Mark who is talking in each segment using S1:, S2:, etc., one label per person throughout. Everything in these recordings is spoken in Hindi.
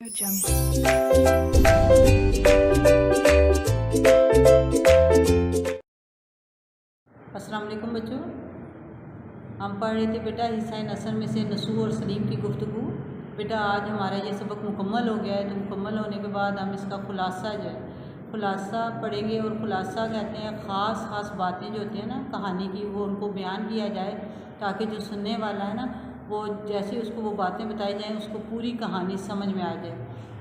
S1: अस्सलाम वालेकुम बच्चों, हम पढ़ रहे थे बेटा हिस्सा नसर में से नसू और सलीम की गुफ्तगू। बेटा आज हमारा ये सबक मुकम्मल हो गया है, तो मुकम्मल होने के बाद हम इसका खुलासा जो है खुलासा पढ़ेंगे। और खुलासा कहते हैं ख़ास बातें जो होती हैं ना कहानी की, वो उनको बयान किया जाए ताकि जो सुनने वाला है ना वो जैसे उसको वो बातें बताई जाएँ उसको पूरी कहानी समझ में आ जाए।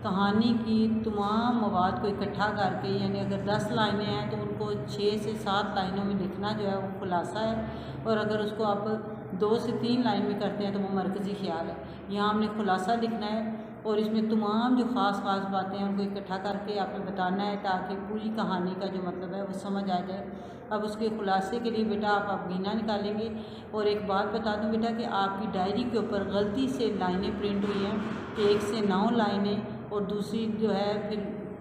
S1: कहानी की तमाम मवाद को इकट्ठा करके, यानी अगर 10 लाइनें हैं तो उनको 6 से 7 लाइनों में लिखना जो है वो खुलासा है। और अगर उसको आप 2 से 3 लाइन में करते हैं तो वो मरकज़ी ख्याल है। यहाँ हमने खुलासा लिखना है और इसमें तमाम जो ख़ास बातें हैं उनको इकट्ठा करके आपने बताना है ताकि पूरी कहानी का जो मतलब है वो समझ आ जाए। अब उसके खुलासे के लिए बेटा आप गिना निकालेंगे। और एक बात बता दूं बेटा कि आपकी डायरी के ऊपर गलती से लाइनें प्रिंट हुई हैं, 1 से 9 लाइनें और दूसरी जो है फिर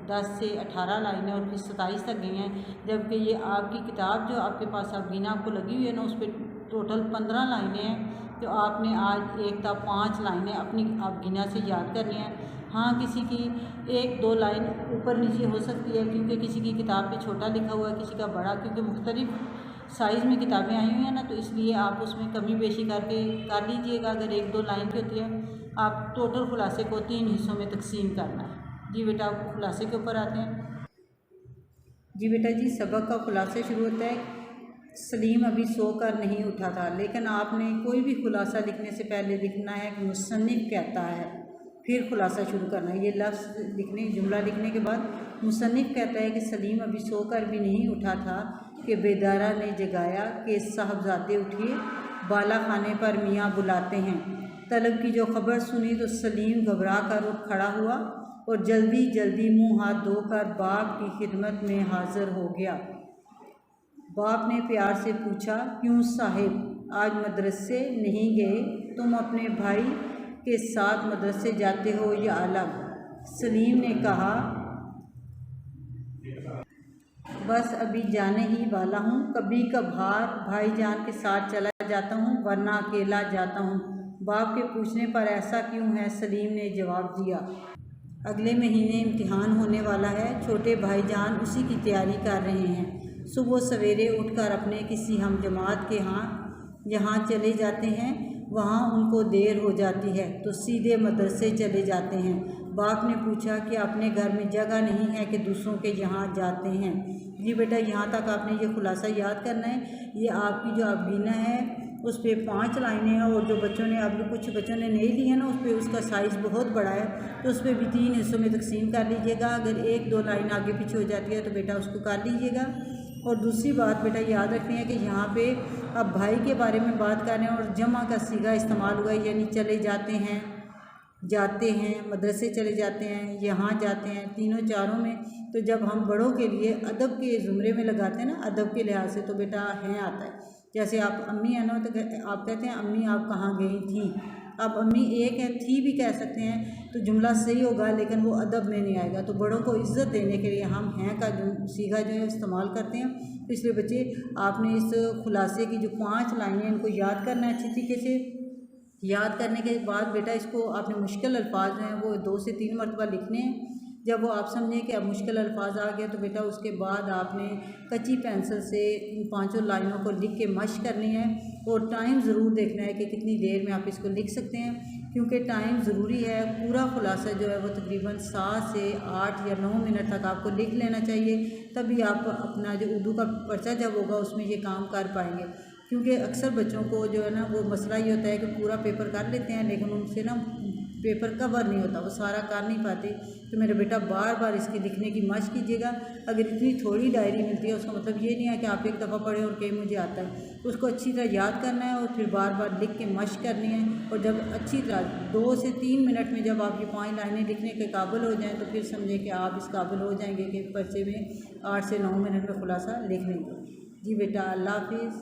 S1: 10 से 18 लाइनें और फिर 27 तक गई हैं। जबकि ये आपकी किताब जो आपके पास अब गिना आपको लगी हुई है ना, उस पर टोटल 15 लाइनें हैं। तो आपने आज 1 था 5 लाइनें अपनी आप गिना से याद करनी है। हाँ, किसी की 1-2 लाइन ऊपर नीचे हो सकती है क्योंकि किसी की किताब पे छोटा लिखा हुआ है, किसी का बड़ा, क्योंकि मुख्तलिफ साइज़ में किताबें आई हुई हैं ना, तो इसलिए आप उसमें कमी बेशी करके कर लीजिएगा। अगर 1-2 लाइन की होती है, आप टोटल खुलासे को 3 हिस्सों में तकसीम करना है। जी बेटा, आप खुलासे के ऊपर आते हैं। जी बेटा जी, सबक का खुलासा शुरू होता है। सलीम अभी सोकर नहीं उठा था, लेकिन आपने कोई भी खुलासा लिखने से पहले लिखना है कि मुसन्निफ़ कहता है, फिर खुलासा शुरू करना है। ये लफ्ज़ लिखने जुमला लिखने के बाद मुसन्निफ़ कहता है कि सलीम अभी सोकर भी नहीं उठा था कि बेदारा ने जगाया कि साहबजादे उठिए, बाला खाने पर मियाँ बुलाते हैं। तलब की जो खबर सुनी तो सलीम घबरा कर उठ खड़ा हुआ और जल्दी मुँह हाथ धोकर बाप की खिदमत में हाजिर हो गया। बाप ने प्यार से पूछा, क्यों साहिब, आज मदरसे नहीं गए? तुम अपने भाई के साथ मदरसे जाते हो या अलग? सलीम ने कहा, बस अभी जाने ही वाला हूँ, कभी कभार भाईजान के साथ चला जाता हूँ वरना अकेला जाता हूँ। बाप के पूछने पर ऐसा क्यों है? सलीम ने जवाब दिया, अगले महीने इम्तिहान होने वाला है, छोटे भाईजान उसी की तैयारी कर रहे हैं। सुबह सवेरे उठकर अपने किसी हम जमात के यहाँ चले जाते हैं, वहाँ उनको देर हो जाती है तो सीधे मदरसे चले जाते हैं। बाप ने पूछा कि अपने घर में जगह नहीं है कि दूसरों के यहाँ जाते हैं। जी बेटा, यहाँ तक आपने ये खुलासा याद करना है। ये आपकी जो अबीना है उस पर 5 लाइनें हैं और जो बच्चों ने अब कुछ बच्चों ने नहीं ली है ना, उस पर उसका साइज़ बहुत बड़ा है तो उस पर भी 3 हिस्सों में तकसीम कर लीजिएगा। अगर 1-2 लाइन आगे पीछे हो जाती है तो बेटा उसको कर लीजिएगा। और दूसरी बात बेटा याद रखनी है कि यहाँ पे अब भाई के बारे में बात कर रहे हैं और जमा का सीगा इस्तेमाल हुआ है, यानी चले जाते हैं, मदरसे चले जाते हैं, यहाँ जाते हैं, तीनों चारों में। तो जब हम बड़ों के लिए अदब के ज़ुमरे में लगाते हैं ना, अदब के लिहाज से, तो बेटा हैं आता है। जैसे आप अम्मी है ना, तो आप कहते हैं अम्मी आप कहाँ गई थी। अब अम्मी एक है, थी भी कह सकते हैं तो जुमला सही होगा, लेकिन वो अदब में नहीं आएगा। तो बड़ों को इज़्ज़त देने के लिए हम हैं का सीगा जो है इस्तेमाल करते हैं। तो इसलिए बच्चे आपने इस खुलासे की जो 5 लाइनें इनको याद करना है अच्छी तरीके से। याद करने के बाद बेटा इसको आपने मुश्किल अल्फाज जो हैं वो 2 से 3 मरतबा लिखने हैं। जब वो आप समझें कि अब मुश्किल अल्फाज आ गया तो बेटा उसके बाद आपने कच्ची पेंसिल से इन 5 लाइनों को लिख के मश्क करनी है। और टाइम ज़रूर देखना है कि कितनी देर में आप इसको लिख सकते हैं, क्योंकि टाइम ज़रूरी है। पूरा खुलासा जो है वो तकरीबन 7 से 8 या 9 मिनट तक आपको लिख लेना चाहिए, तभी आप अपना जो उर्दू का पर्चा जब होगा उसमें ये काम कर पाएंगे। क्योंकि अक्सर बच्चों को जो है ना वो मसला ये होता है कि पूरा पेपर कर लेते हैं लेकिन उनसे ना पेपर कवर नहीं होता, वो सारा कर नहीं पाते। तो मेरे बेटा बार इसकी लिखने की मशक कीजिएगा। अगर इतनी थोड़ी डायरी मिलती है उसका मतलब ये नहीं है कि आप एक दफ़ा पढ़ें और कहीं मुझे आता है। उसको अच्छी तरह याद करना है और फिर बार लिख के मशक करनी है। और जब अच्छी तरह 2 से 3 मिनट में जब आप ये 5 लाइनें लिखने के काबिल हो जाएँ तो फिर समझें कि आप इस काबिल हो जाएंगे कि पर्चे में 8 से 9 मिनट में खुलासा लिख लेंगे। जी बेटा, अल्लाह हाफिज़।